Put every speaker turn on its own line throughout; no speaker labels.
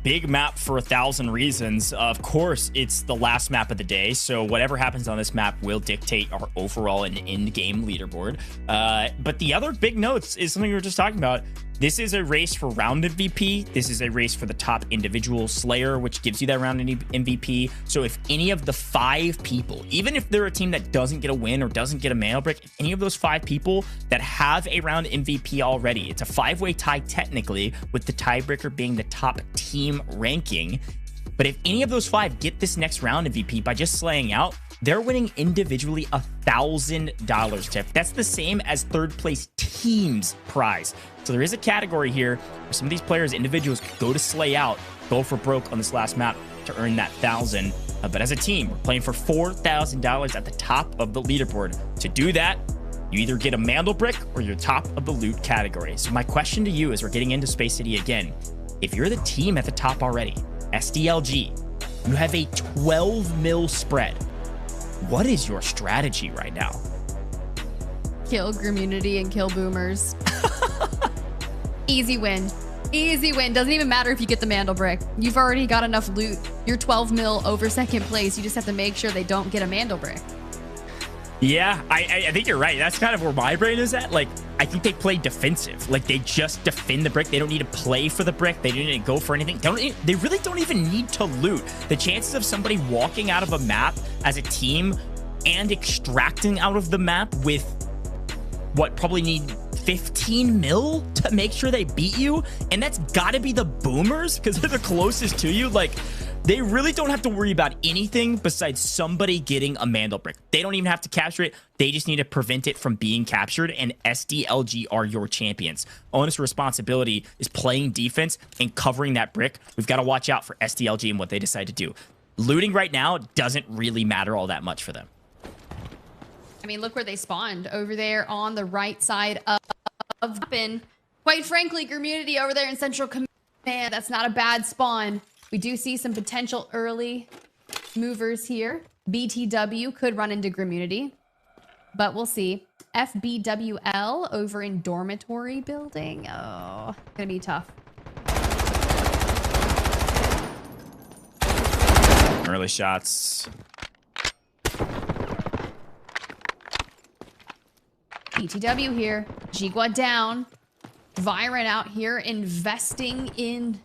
big map for 1,000 reasons. Of course, it's the last map of the day, so whatever happens on this map will dictate our overall and in-game leaderboard. But the other big notes is something we were just talking about. This is a race for round MVP. This is a race for the top individual Slayer, which gives you that round MVP. So if any of the 5 people, even if they're a team that doesn't get a win or doesn't get a MandelBrick, if any of those 5 people that have a round MVP already, it's a 5-way tie technically, with the tiebreaker being the top team ranking. But if any of those 5 get this next round MVP by just slaying out, they're winning individually $1,000, Tiff. That's the same as third place team's prize. So there is a category here where some of these players, individuals, could go to slay out, go for broke on this last map to earn that 1,000. But as a team, we're playing for $4,000 at the top of the leaderboard. To do that, you either get a MandelBrick or you're top of the loot category. So my question to you as we're getting into Space City again, if you're the team at the top already, SDLG, you have a 12 mil spread. What is your strategy right now?
Kill Community and kill boomers. Easy win. Easy win. Doesn't even matter if you get the MandelBrick. You've already got enough loot. You're 12 mil over second place. You just have to make sure they don't get a MandelBrick.
Yeah, I think you're right. That's kind of where my brain is at. Like, I think they play defensive. Like, they just defend the brick. They don't need to play for the brick. They don't need to go for anything. They really don't even need to loot. The chances of somebody walking out of a map as a team and extracting out of the map with what probably need 15 mil to make sure they beat you, and that's got to be the boomers because they're the closest to you. Like, they really don't have to worry about anything besides somebody getting a MandelBrick. They don't even have to capture it. They just need to prevent it from being captured, and SDLG are your champions. Onus responsibility is playing defense and covering that brick. We've got to watch out for SDLG and what they decide to do. Looting right now doesn't really matter all that much for them.
I mean, look where they spawned over there on the right side of and quite frankly, Community over there in Central Command. That's not a bad spawn. We do see some potential early movers here. BTW could run into Community, but we'll see. FBWL over in Dormitory Building. Oh, gonna be tough.
Early shots.
BTW here. Jigua down. Viren out here investing in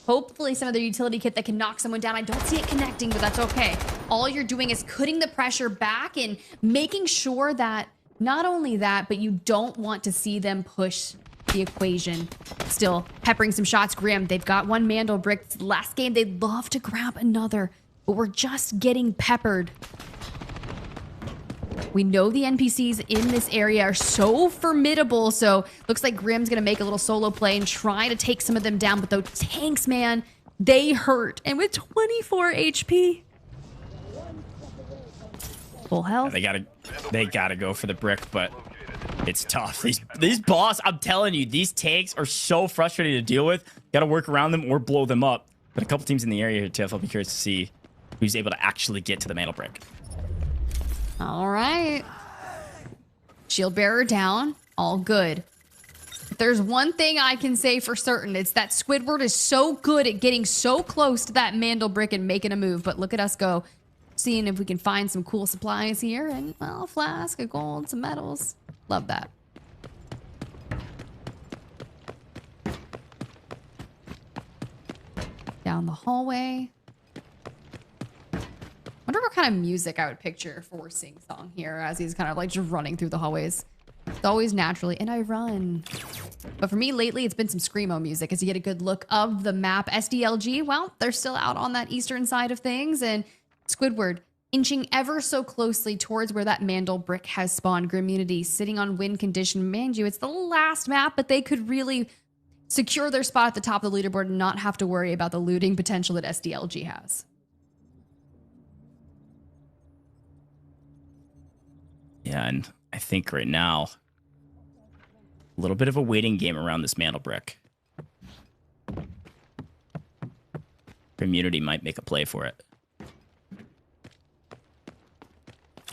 hopefully some of their utility kit that can knock someone down. I don't see it connecting, but that's okay. All you're doing is putting the pressure back and making sure that not only that, but you don't want to see them push the equation. Still peppering some shots. Grim, they've got one MandelBrick. Last game, they'd love to grab another, but we're just getting peppered. We know the NPCs in this area are so formidable, so looks like Grim's gonna make a little solo play and try to take some of them down, but those tanks, man, they hurt. And with 24 HP. Full health.
Yeah, they gotta go for the brick, but it's tough. These boss, I'm telling you, these tanks are so frustrating to deal with. Gotta work around them or blow them up. But a couple teams in the area here, Tiff, I'll be curious to see who's able to actually get to the MandelBrick.
All right. Shield bearer down. All good. If there's one thing I can say for certain, it's that Squidward is so good at getting so close to that MandelBrick and making a move. But look at us go. Seeing if we can find some cool supplies here. And, well, a flask, a gold, some metals. Love that. Down the hallway. Wonder what kind of music I would picture for Sing Song here as he's kind of like just running through the hallways. It's always naturally, and I run. But for me lately, it's been some Screamo music as you get a good look of the map. SDLG, well, they're still out on that eastern side of things, and Squidward inching ever so closely towards where that MandelBrick has spawned. Community sitting on win condition. Mind you, it's the last map, but they could really secure their spot at the top of the leaderboard and not have to worry about the looting potential that SDLG has.
Yeah, and I think right now, a little bit of a waiting game around this MandelBrick. Community might make a play for it.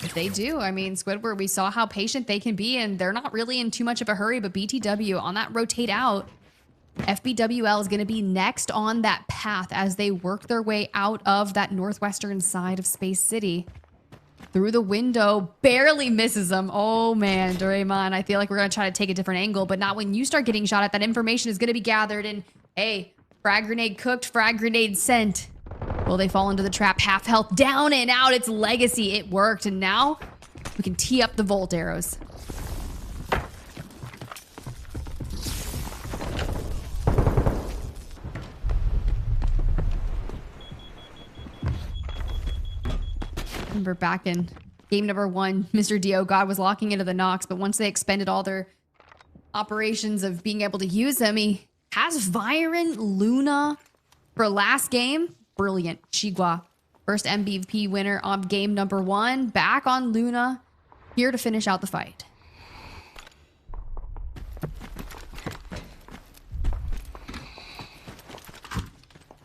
If they do, I mean, Squidward, we saw how patient they can be, and they're not really in too much of a hurry, but BTW on that rotate out. FBWL is going to be next on that path as they work their way out of that northwestern side of Space City. Through the window, barely misses them. Oh man, Doraemon, I feel like we're going to try to take a different angle, but not when you start getting shot at. That information is going to be gathered, and hey, frag grenade cooked, frag grenade sent. Will they fall into the trap? Half health, down and out. It's Legacy. It worked, and now we can tee up the Volt arrows. Remember back in game number 1, Mr. Dio God was locking into the Nox, but once they expended all their operations of being able to use him, he has Viren Luna for last game. Brilliant. Chigua, first MVP winner of game number 1, back on Luna, here to finish out the fight.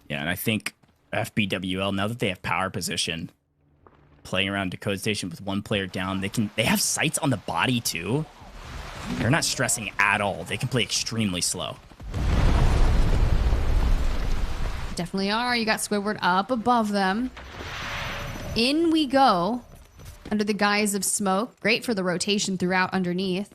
Yeah, and I think FBWL, now that they have power position, playing around Decode Station with one player down, they have sights on the body too. They're not stressing at all. They can play extremely slow.
Definitely are. You got Squidward up above them. In we go under the guise of smoke. Great for the rotation throughout underneath.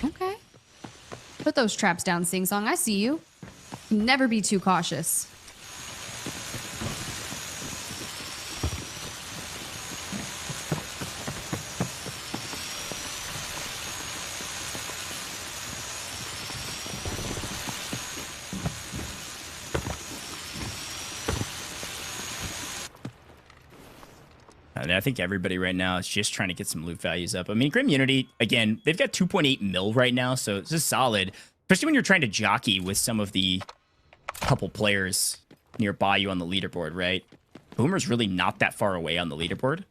Okay. Put those traps down, Sing Song. I see you. Never be too cautious.
I think everybody right now is just trying to get some loot values up. I mean, Grim Unity, again, they've got 2.8 mil right now, so it's just solid. Especially when you're trying to jockey with some of the couple players nearby you on the leaderboard, right? Boomer's really not that far away on the leaderboard.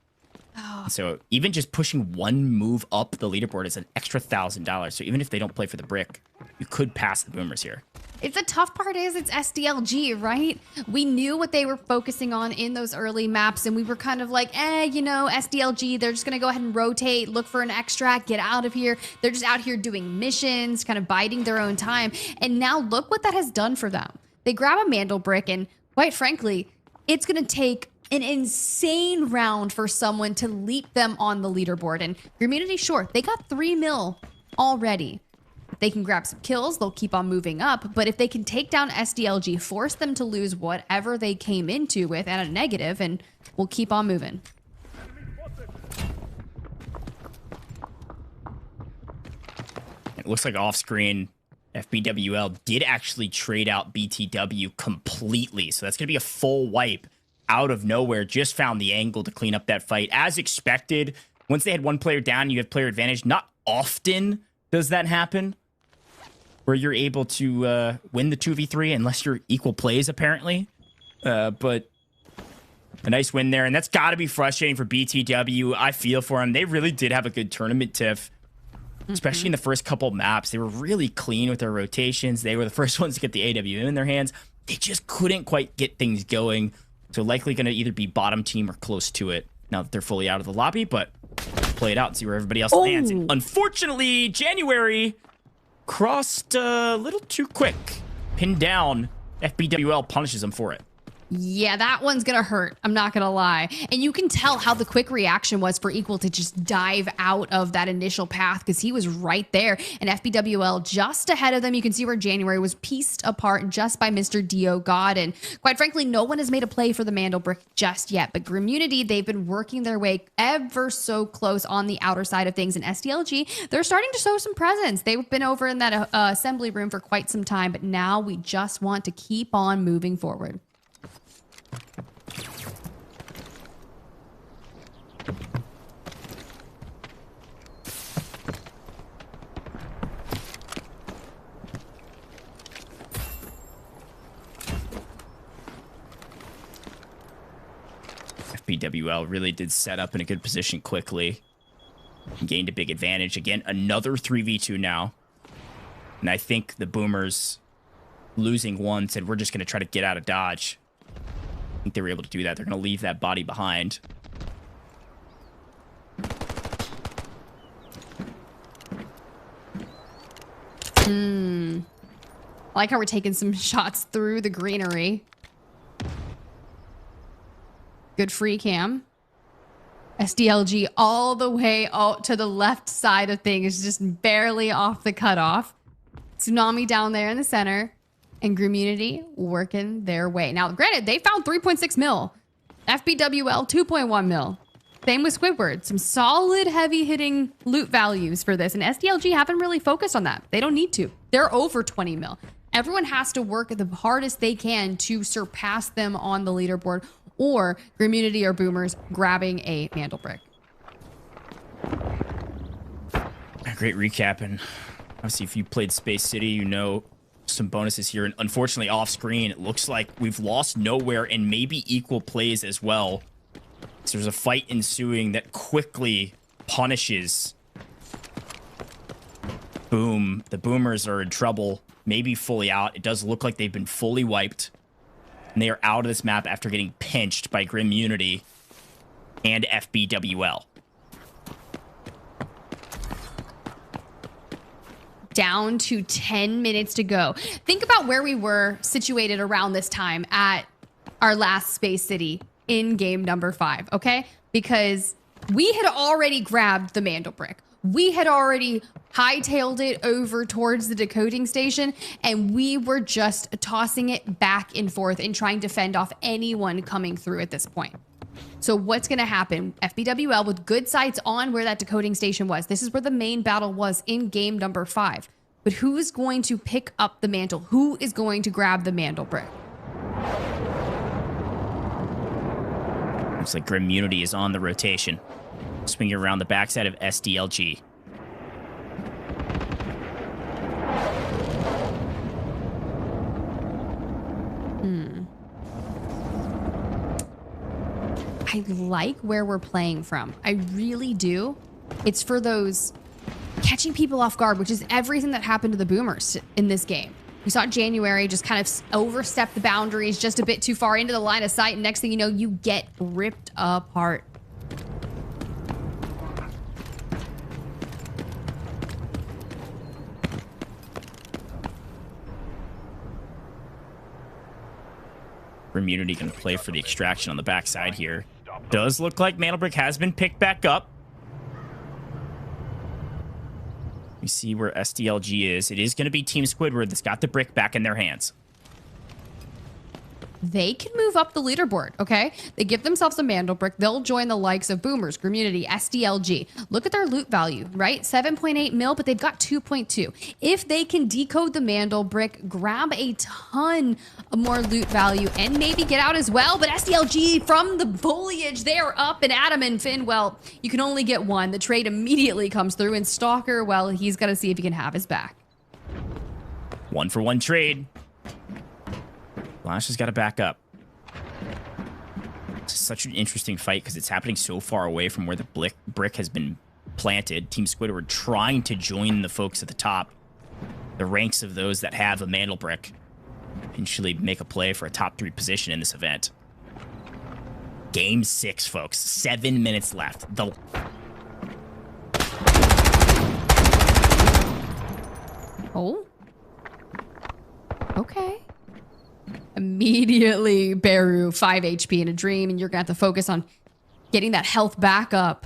Oh. So even just pushing one move up the leaderboard is an extra $1,000. So even if they don't play for the brick, you could pass the Boomers here.
It's the tough part is it's SDLG, right? We knew what they were focusing on in those early maps, and we were kind of like, you know, SDLG, they're just going to go ahead and rotate, look for an extract, get out of here. They're just out here doing missions, kind of biding their own time. And now look what that has done for them. They grab a MandelBrick, and quite frankly, it's going to take an insane round for someone to leap them on the leaderboard. And Community, sure, they got 3 mil already. If they can grab some kills, they'll keep on moving up. But if they can take down SDLG, force them to lose whatever they came into with at a negative, and we'll keep on moving.
It looks like off screen, FBWL did actually trade out BTW completely. So that's going to be a full wipe out of nowhere. Just found the angle to clean up that fight. As expected, once they had one player down, you have player advantage. Not often does that happen, where you're able to win the 2v3 unless you're equal plays, apparently. But a nice win there, and that's got to be frustrating for BTW. I feel for them. They really did have a good tournament, Tiff, especially in the first couple maps. They were really clean with their rotations. They were the first ones to get the AWM in their hands. They just couldn't quite get things going, so likely going to either be bottom team or close to it now that they're fully out of the lobby, but play it out and see where everybody else lands. And unfortunately, January crossed a little too quick. Pinned down. FBWL punishes them for it.
Yeah, that one's gonna hurt. I'm not gonna lie. And you can tell how the quick reaction was for Equal to just dive out of that initial path, because he was right there. And FBWL just ahead of them. You can see where January was pieced apart just by Mr. Dio God. And quite frankly, no one has made a play for the MandelBrick just yet. But Grimmunity, they've been working their way ever so close on the outer side of things. And SDLG, they're starting to show some presence. They've been over in that assembly room for quite some time. But now we just want to keep on moving forward.
FBWL really did set up in a good position quickly. Gained a big advantage. Again, another 3v2 now. And I think the Boomers losing one, said, we're just going to try to get out of Dodge. I think they were able to do that. They're going to leave that body behind.
I like how we're taking some shots through the greenery. Good free cam. SDLG all the way out to the left side of things, just barely off the cutoff. Tsunami down there in the center. And Community working their way. Now, granted, they found 3.6 mil. FBWL, 2.1 mil. Same with Squidward. Some solid, heavy-hitting loot values for this. And SDLG haven't really focused on that. They don't need to. They're over 20 mil. Everyone has to work the hardest they can to surpass them on the leaderboard, or Community or Boomers grabbing a MandelBrick.
Great recap. And obviously, if you played Space City, you know some bonuses here. And unfortunately, off screen, it looks like we've lost Nowhere and maybe equal plays as well. So there's a fight ensuing that quickly punishes Boom. The Boomers are in trouble, maybe fully out. It does look like they've been fully wiped. And they are out of this map after getting pinched by Community and FBWL.
Down to 10 minutes to go. Think about where we were situated around this time at our last Space City in game number 5, okay? Because we had already grabbed the MandelBrick. We had already hightailed it over towards the decoding station, and we were just tossing it back and forth and trying to fend off anyone coming through at this point. So what's going to happen? FBWL with good sights on where that decoding station was. This is where the main battle was in game number 5. But who is going to pick up the mantle? Who is going to grab the MandelBrick?
Looks like Community is on the rotation. Swinging around the backside of SDLG.
I like where we're playing from. I really do. It's for those catching people off guard, which is everything that happened to the Boomers in this game. We saw January just kind of overstep the boundaries just a bit too far into the line of sight, and next thing you know, you get ripped apart.
Community going to play for the extraction on the backside here. Does look like MandelBrick has been picked back up. We see where SDLG is. It is going to be Team Squidward that's got the brick back in their hands.
They can move up the leaderboard, okay? They give themselves a MandelBrick. They'll join the likes of Boomers, Community, SDLG. Look at their loot value, right? 7.8 mil, but they've got 2.2. If they can decode the MandelBrick, grab a ton of more loot value, and maybe get out as well. But SDLG, from the foliage, they are up and Adam and Finn, well, you can only get one. The trade immediately comes through, and Stalker, well, he's got to see if he can have his back.
1-for-1 trade. Flash has got to back up. It's such an interesting fight because it's happening so far away from where the brick has been planted. Team Squidward trying to join the folks at the top, the ranks of those that have a MandelBrick, eventually make a play for a top 3 position in this event. Game 6, folks. 7 minutes left.
Oh. Okay. Immediately, Beru, 5 HP in a dream, and you're going to have to focus on getting that health back up.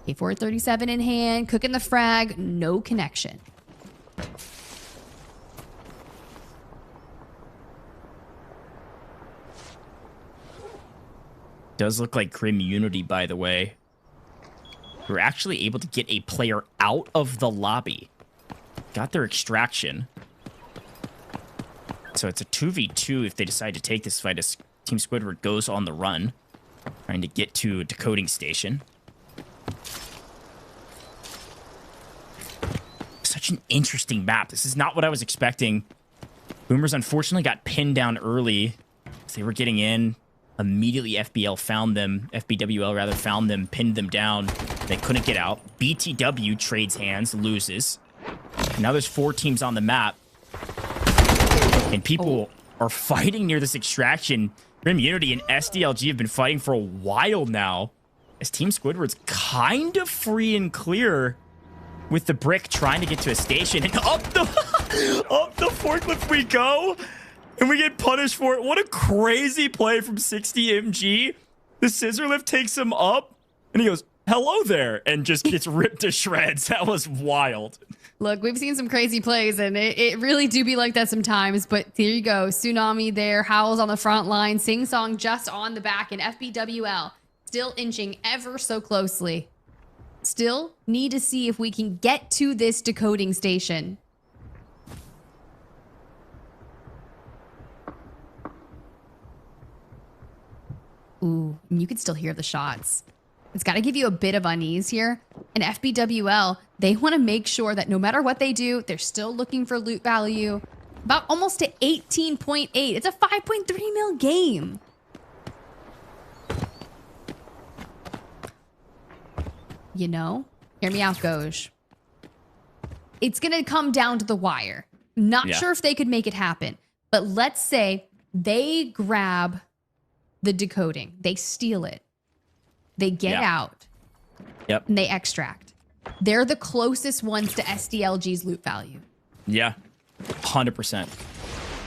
K437 in hand, cooking the frag, no connection.
Does look like Community, by the way. We're actually able to get a player out of the lobby. Got their extraction. So it's a 2v2 if they decide to take this fight as Team Squidward goes on the run, trying to get to a decoding station. Such an interesting map. This is not what I was expecting. Boomers unfortunately got pinned down early as they were getting in. Immediately FBWL rather found them, pinned them down. They couldn't get out. BTW trades hands, loses. Now there's 4 teams on the map. And people are fighting near this extraction. Grim Unity and SDLG have been fighting for a while now, as Team Squidward's kind of free and clear with the brick trying to get to a station. And up the forklift we go, and we get punished for it. What a crazy play from 60MG. The scissor lift takes him up, and he goes, hello there, and just gets ripped to shreds. That was wild.
Look, we've seen some crazy plays, and it really do be like that sometimes. But here you go. Tsunami there. Howls on the front line. Sing Song just on the back. And FBWL still inching ever so closely. Still need to see if we can get to this decoding station. Ooh, and you can still hear the shots. It's got to give you a bit of unease here. And FBWL, they want to make sure that no matter what they do, they're still looking for loot value. About almost to 18.8. It's a 5.3 mil game. You know, hear me out, Goj. It's going to come down to the wire. Not sure if they could make it happen. But let's say they grab the decoding. They steal it. They get out.
Yep.
And they extract. They're the closest ones to SDLG's loot value.
Yeah. 100%.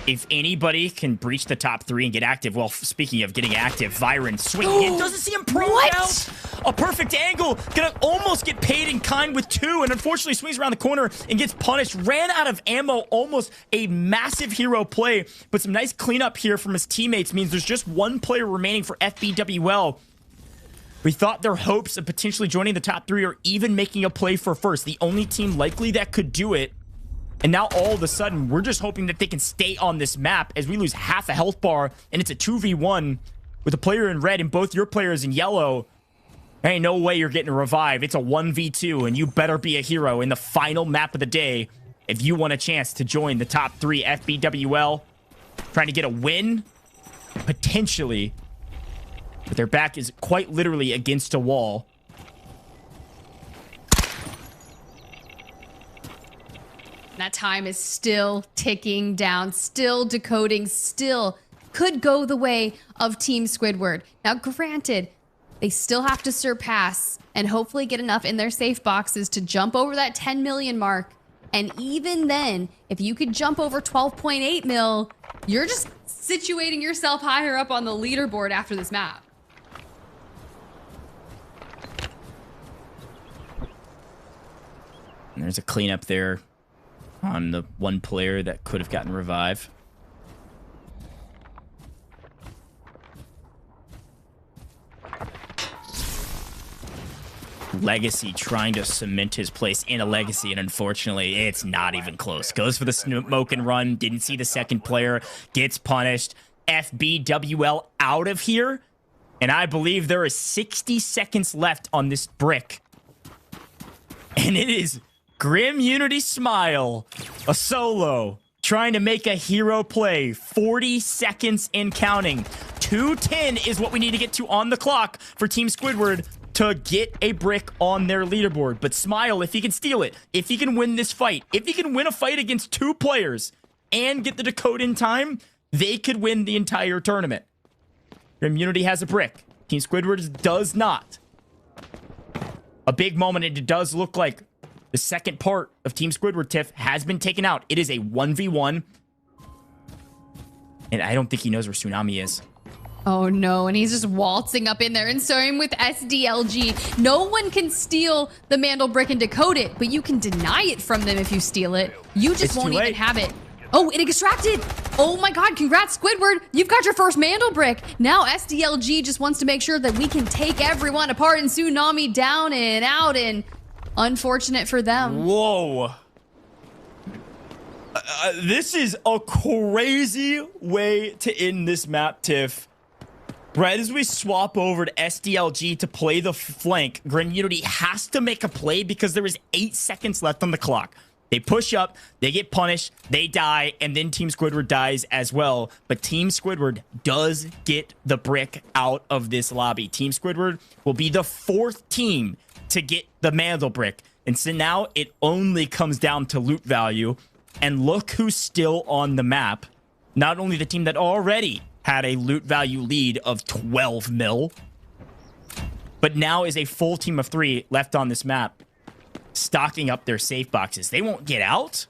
If anybody can breach the top 3 and get active, well, speaking of getting active, Viren swinging in. Doesn't see him prone out. A perfect angle. Gonna almost get paid in kind with 2, and unfortunately swings around the corner and gets punished. Ran out of ammo. Almost a massive hero play, but some nice cleanup here from his teammates means there's just 1 player remaining for FBWL. We thought their hopes of potentially joining the top 3 or even making a play for first. The only team likely that could do it. And now all of a sudden, we're just hoping that they can stay on this map as we lose half a health bar. And it's a 2v1 with a player in red and both your players in yellow. There ain't no way you're getting a revive. It's a 1v2, and you better be a hero in the final map of the day if you want a chance to join the top 3. FBWL trying to get a win, potentially. But their back is quite literally against a wall.
That time is still ticking down, still decoding, still could go the way of Team Squidward. Now, granted, they still have to surpass and hopefully get enough in their safe boxes to jump over that 10 million mark. And even then, if you could jump over 12.8 mil, you're just situating yourself higher up on the leaderboard after this map.
And there's a cleanup there on the 1 player that could have gotten revive. Legacy trying to cement his place in a Legacy, and unfortunately, it's not even close. Goes for the smoke and run, didn't see the second player, gets punished. FBWL out of here, and I believe there is 60 seconds left on this brick. And it is Grim Unity Smile, a solo, trying to make a hero play. 40 seconds and counting. 2:10 is what we need to get to on the clock for Team Squidward to get a brick on their leaderboard. But Smile, if he can steal it, if he can win this fight, if he can win a fight against 2 players and get the decode in time, they could win the entire tournament. Grim Unity has a brick. Team Squidward does not. A big moment, and it does look like the second part of Team Squidward Tiff has been taken out. It is a 1v1. And I don't think he knows where Tsunami is.
Oh no, and he's just waltzing up in there. And same with SDLG. No one can steal the MandelBrick and decode it, but you can deny it from them if you steal it. You just won't even have it. Oh, it extracted. Oh my god, congrats, Squidward. You've got your first MandelBrick. Now SDLG just wants to make sure that we can take everyone apart and Tsunami down and out, and unfortunate for them.
Whoa. This is a crazy way to end this map, Tiff. Right as we swap over to SDLG to play the flank, Grim Unity has to make a play because there is 8 seconds left on the clock. They push up, they get punished, they die, and then Team Squidward dies as well. But Team Squidward does get the brick out of this lobby. Team Squidward will be the 4th team to get the MandelBrick. And so now it only comes down to loot value. And look who's still on the map. Not only the team that already had a loot value lead of 12 mil, but now is a full team of 3 left on this map, stocking up their safe boxes. They won't get out,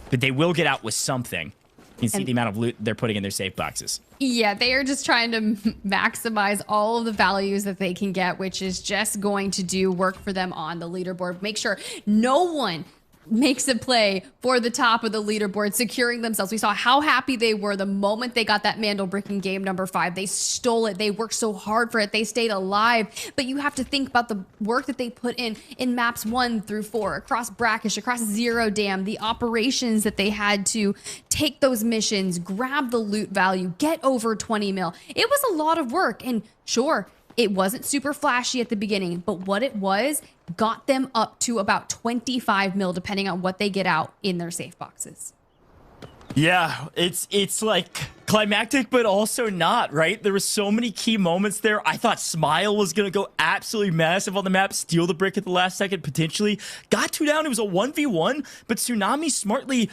but they will get out with something. You can see the amount of loot they're putting in their safe boxes.
Yeah, they are just trying to maximize all of the values that they can get, which is just going to do work for them on the leaderboard. Make sure no one makes a play for the top of the leaderboard, securing themselves. We saw how happy they were the moment they got that MandelBrick in game number 5. They stole it. They worked so hard for it. They stayed alive. But you have to think about the work that they put in maps 1 through 4, across Brackish, across Zero Dam, the operations that they had to take those missions, grab the loot value, get over 20 mil. It was a lot of work. And sure, it wasn't super flashy at the beginning, but what it was got them up to about 25 mil, depending on what they get out in their safe boxes.
Yeah, it's like climactic, but also not, right? There were so many key moments there. I thought Smile was going to go absolutely massive on the map, steal the brick at the last second, potentially. Got 2 down. It was a 1v1, but Tsunami smartly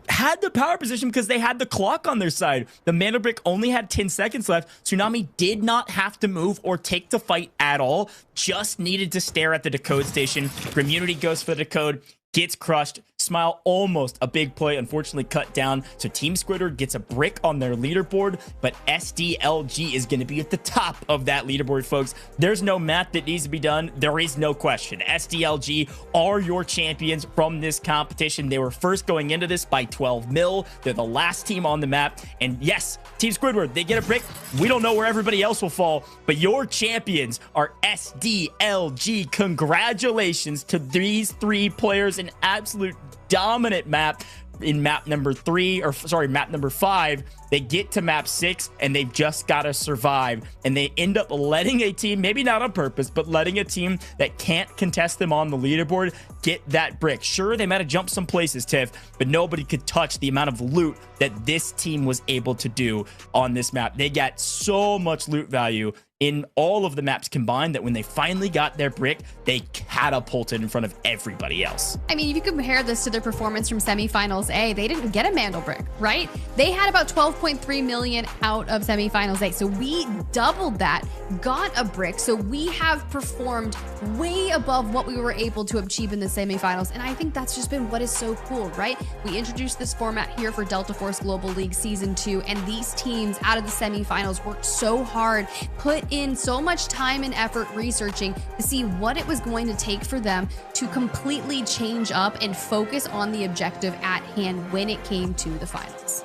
had the power position because they had the clock on their side. The MandelBrick only had 10 seconds left. Tsunami did not have to move or take the fight at all. Just needed to stare at the decode station. Grimmunity goes for the decode, gets crushed. Smile almost a big play, unfortunately cut down. So Team Squidward gets a brick on their leaderboard, but SDLG is going to be at the top of that leaderboard, folks. There's no math that needs to be done. There is no question. SDLG are your champions from this competition. They were first going into this by 12 mil. They're the last team on the map. And yes, Team Squidward, they get a brick. We don't know where everybody else will fall, but your champions are SDLG. Congratulations to these 3 players. An absolute dominant map in map number 5. They get to map 6 and they've just got to survive, and they end up letting a team, maybe not on purpose, but letting a team that can't contest them on the leaderboard get that brick. Sure, they might have jumped some places, Tiff, but nobody could touch the amount of loot that this team was able to do on this map. They got so much loot value in all of the maps combined that when they finally got their brick, they catapulted in front of everybody else.
I mean, if you compare this to their performance from semifinals A, they didn't get a MandelBrick, right? They had about 12.3 million out of semifinals A. So we doubled that, got a brick. So we have performed way above what we were able to achieve in the semifinals. And I think that's just been what is so cool, right? We introduced this format here for Delta Force Global League Season 2, and these teams out of the semifinals worked so hard, put in so much time and effort researching to see what it was going to take for them to completely change up and focus on the objective at hand when it came to the finals.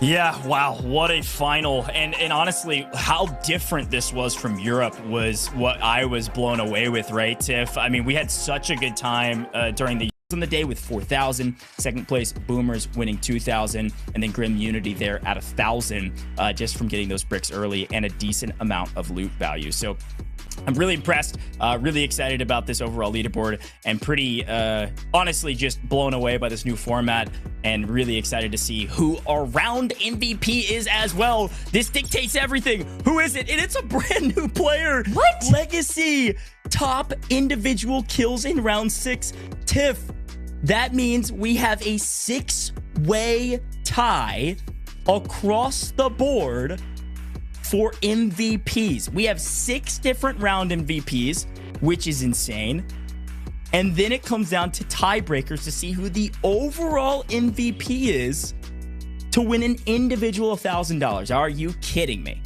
Yeah, wow, what a final. And honestly, how different this was from Europe was what I was blown away with, right, Tiff? I mean, we had such a good time during the on the day with 4,000. Second place, Boomers winning 2,000, and then Grimmunity there at 1,000 just from getting those bricks early and a decent amount of loot value. So I'm really impressed, really excited about this overall leaderboard, and pretty honestly just blown away by this new format, and really excited to see who our round MVP is as well. This dictates everything. Who is it? And it's a brand new player.
What?
Legacy. Top individual kills in round 6. Tiff, that means we have a 6-way tie across the board for MVPs. We have 6 different round MVPs, which is insane. And then it comes down to tiebreakers to see who the overall MVP is to win an individual $1,000. Are you kidding me?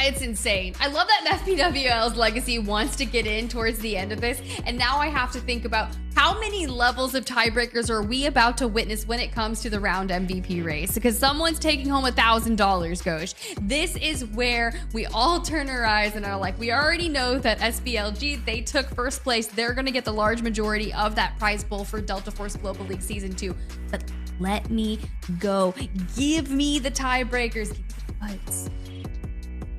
It's insane. I love that FPWL's Legacy wants to get in towards the end of this, and now I have to think about how many levels of tiebreakers are we about to witness when it comes to the round MVP race, because someone's taking home $1,000, Ghosh. This is where we all turn our eyes and are like, we already know that SBLG, they took first place. They're going to get the large majority of that prize pool for Delta Force Global League Season 2. But let me go. Give me the tiebreakers. Give me the fights.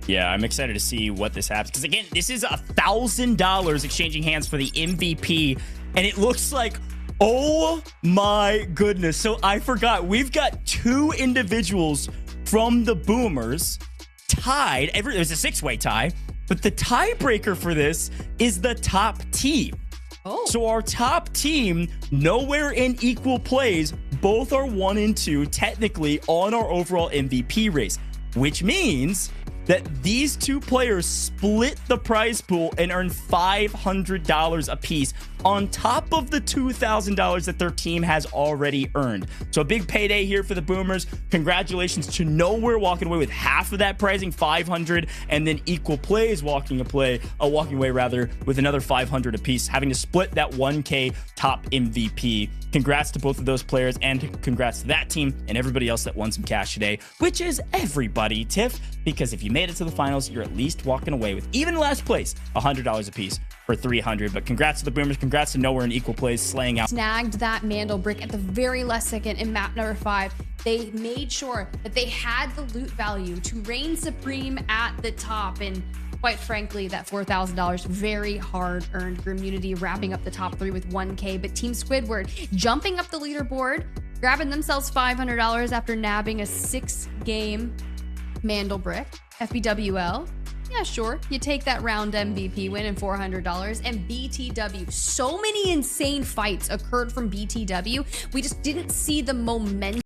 Yeah, I'm excited to see what this happens. Because again, this is $1,000 exchanging hands for the MVP. And it looks like, oh my goodness. So I forgot. We've got 2 individuals from the Boomers tied. There's a 6-way tie. But the tiebreaker for this is the top team.
Oh.
So our top team, nowhere in equal plays, both are 1 and 2 technically on our overall MVP race, which means that these two players split the prize pool and earn $500 apiece on top of the $2,000 that their team has already earned. So a big payday here for the Boomers. Congratulations to Nowhere walking away with half of that pricing, $500, and then Equal Plays walking away with another $500 apiece, having to split that 1K top MVP. Congrats to both of those players, and congrats to that team and everybody else that won some cash today, which is everybody, Tiff, because if you made it to the finals, you're at least walking away with, even last place, $100 apiece for $300. But congrats to the Boomers, congrats to Nowhere in Equal Plays, slaying out.
Snagged that MandelBrick at the very last second in map number 5. They made sure that they had the loot value to reign supreme at the top, and quite frankly, that $4,000 very hard earned. Grimmunity wrapping up the top 3 with 1K, but Team Squidward jumping up the leaderboard, grabbing themselves $500 after nabbing a 6-game MandelBrick. FBWL, yeah, sure, you take that round MVP win and $400. And BTW, so many insane fights occurred from BTW. We just didn't see the momentum